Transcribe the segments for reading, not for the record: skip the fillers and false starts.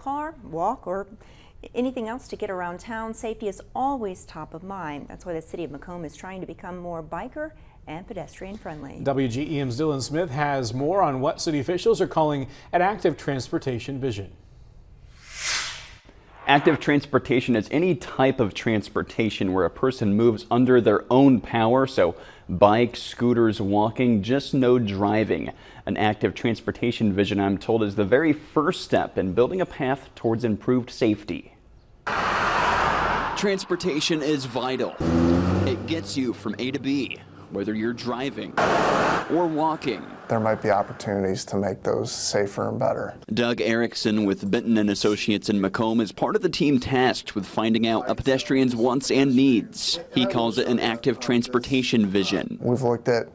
car, walk, or anything else to get around town, safety is always top of mind. That's why the city of Macomb is trying to become more biker and pedestrian friendly. WGEM's Dylan Smith has more on what city officials are calling an active transportation vision. Active transportation is any type of transportation where a person moves under their own power, so bikes, scooters, walking, just no driving. An active transportation vision, I'm told, is the very first step in building a path towards improved safety. Transportation is vital. It gets you from A to B, whether you're driving or walking. There might be opportunities to make those safer and better. Doug Erickson with Benton and Associates in Macomb is part of the team tasked with finding out a pedestrian's wants and needs. He calls it an active transportation vision. We've looked at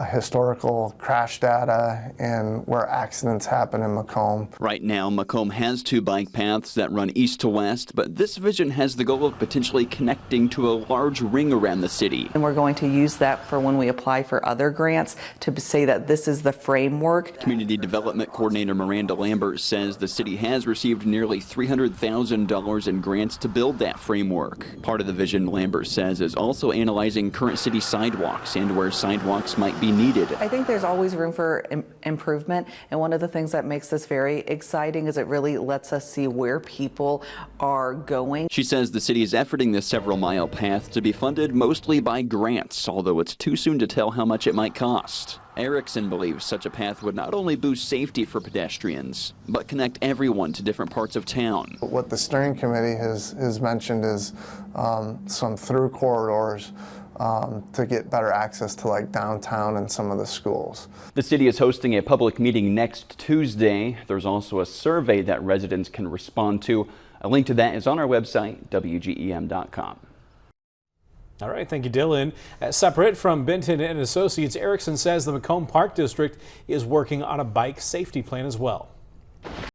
historical crash data and where accidents happen in Macomb. Right now, Macomb has 2 bike paths that run east to west, but this vision has the goal of potentially connecting to a large ring around the city. And we're going to use that for when we apply for other grants to say that this is the framework. Community Development Coordinator Miranda Lambert says the city has received nearly $300,000 in grants to build that framework. Part of the vision, Lambert says, is also analyzing current city sidewalks and where sidewalks might be needed. I think there's always room for improvement, and one of the things that makes this very exciting is it really lets us see where people are going. She says the city is efforting this several-mile path to be funded mostly by grants, although it's too soon to tell how much it might cost. Erickson believes such a path would not only boost safety for pedestrians, but connect everyone to different parts of town. What the steering committee has mentioned is some through corridors to get better access to like downtown and some of the schools. The city is hosting a public meeting next Tuesday. There's also a survey that residents can respond to. A link to that is on our website, WGEM.com. All right, thank you, Dylan. Separate from Benton and Associates, Erickson says the Macomb Park District is working on a bike safety plan as well.